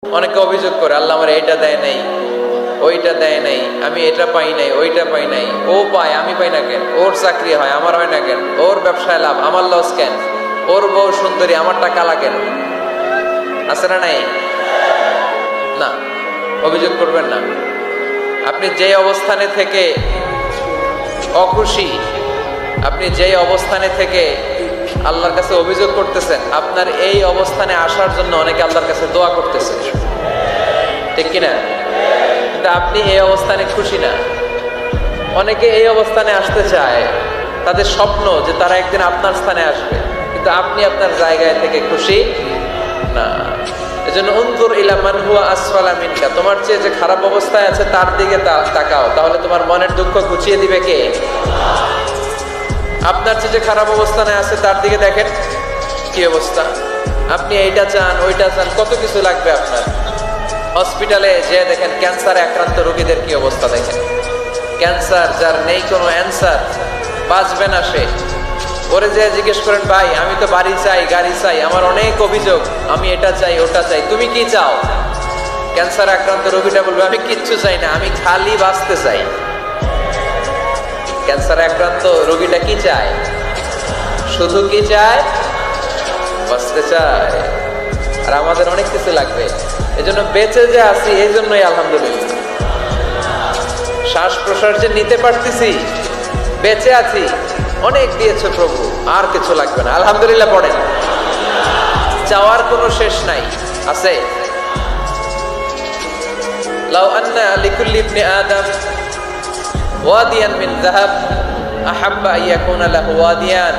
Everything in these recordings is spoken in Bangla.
অনেকে অভিযোগ করে আল্লাহ আমার এইটা দেয় নাই, ওইটা দেয় নাই, আমি এটা পাই নাই, ওইটা পাই নাই। ও পায়, আমি পাই না কেন? ওর চাকরি হয়, আমার হয় না কেন? ওর ব্যবসায় লাভ, আমার লস কেন? ওর বউ সুন্দরী, আমারটা কালা কেন? আছে না নাই? না, অভিযোগ করবেন না। আপনি যে অবস্থানে থেকে অখুশি, আপনি যেই অবস্থানে থেকে আল্লাহর কাছে অভিযোগ করতেছেন, আপনার এই অবস্থানে আসার জন্য অনেকে আল্লাহর কাছে দোয়া করতেছে, ঠিক কিনা? কিন্তু আপনি এই অবস্থানে খুশি না। অনেকে এই অবস্থানে আসতে চায়, তাদের স্বপ্ন যে তারা একদিন আপনার স্থানে আসবে, কিন্তু আপনি আপনার জায়গায় থেকে খুশি না। এজন্য উনজুর ইলা মান হুয়া আসফালা মিনকা, তোমার চেয়ে যে খারাপ অবস্থায় আছে তার দিকে তাকাও, তাহলে তোমার মনের দুঃখ ঘুচিয়ে দিবে কে? আপনার চেয়ে যে খারাপ অবস্থানে আছে তার দিকে দেখেন কি অবস্থা। আপনি এইটা চান, ওইটা চান, কত কিছু লাগবে আপনার। হসপিটালে যে দেখেন ক্যান্সারে আক্রান্ত রোগীদের কি অবস্থা দেখেন। ক্যান্সার যার নেই কোনো অ্যান্সার, বাঁচবে না সে। ওরে যে জিজ্ঞেস করেন, ভাই আমি তো বাড়ি চাই, গাড়ি চাই, আমার অনেক অভিযোগ, আমি এটা চাই, ওটা চাই, তুমি কি চাও? ক্যান্সার আক্রান্ত রোগীটা বলবে, আমি কিচ্ছু চাই না, আমি খালি বাঁচতে চাই। ক্যান্সার আক্রান্ত রোগীটা কি চায়? শুধু কি চায়? বাঁচতে চায়। আর আমাদের অনেক কিছু লাগবে। এজন্য বেঁচে যে আছি, এই জন্যই আলহামদুলিল্লাহ। শ্বাস প্রশ্বাস যে নিতে পারতেছি, বেঁচে আছি, অনেক দিয়েছে প্রভু, আর কিছু লাগবে না, আলহামদুলিল্লাহ পড়েন। চাওয়ার কোনো শেষ নাই, আছে? লাউ আন্না লিকুল্লি ইবনি আদম ওয়াদিয়ান মিন যাহাব আহাব্বা আন ইয়াকুনা লাহু ওয়াদিয়ান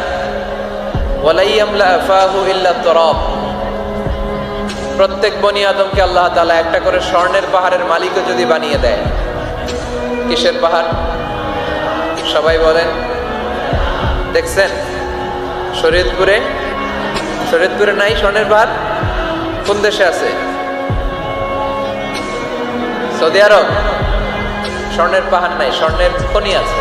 ওয়া লা ইয়ামলা ফাহু ইল্লা তুরাব। প্রত্যেক বনি আদমকে আল্লাহ তাআলা একটা করে স্বর্ণের পাহাড়ের মালিকও যদি বানিয়ে দেয়। কিসের পাহাড়? সবাই বলেন। দেখছেন শরীয়তপুরে? শরীয়তপুরে নাই স্বর্ণের পাহাড়? কোন দেশে আছে? সৌদি আরব। স্বর্ণের পাহাড় নাই, স্বর্ণের খনি আছে।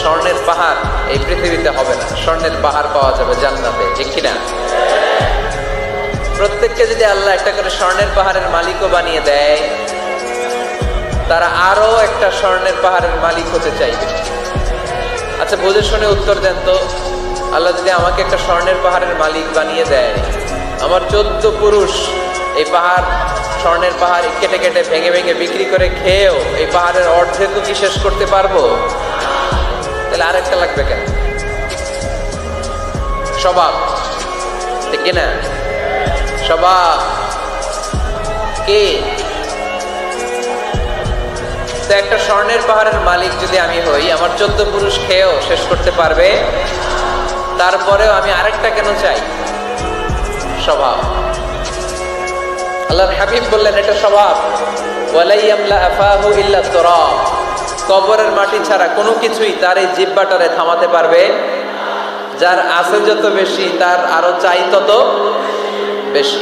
স্বর্ণের পাহাড় এই পৃথিবীতে হবে না, স্বর্ণের পাহাড় পাওয়া যাবে জান্নাতে, ঠিক কিনা? প্রত্যেককে যদি আল্লাহ একটা করে স্বর্ণের পাহাড়ের মালিকও বানিয়ে দেয়, তারা আরো একটা স্বর্ণের পাহাড়ের মালিক হতে চাইবে। আচ্ছা বুঝে শুনে উত্তর দেন তো, আল্লাহ যদি আমাকে একটা স্বর্ণের পাহাড়ের মালিক বানিয়ে দেয়, আমার 14 পুরুষ এই পাহাড়, স্বর্ণের পাহাড় কেটে কেটে ভেঙে ভেঙে বিক্রি করে খেয়েও এই পাহাড়ের অর্ধেকও কি শেষ করতে পারবো? তাহলে আরেকটা লাগবে কেন? স্বভাব, ঠিক কিনা? স্বভাব কে? তো একটা স্বর্ণের পাহাড়ের মালিক যদি আমি হই, আমার 14 পুরুষ খেয়েও শেষ করতে পারবে, তারপরেও আমি আরেকটা কেন চাই? স্বভাব। আল্লাহর হাবিব বললেন এটা স্বভাব। ওয়ালা ইয়ামলা ফাহু ইল্লা তুরাব। কবরের মাটি ছাড়া কোনো কিছুই তার এই জিহ্বাটারে থামাতে পারবে। যার আছে যত বেশি, তার আরো চাই তত বেশি।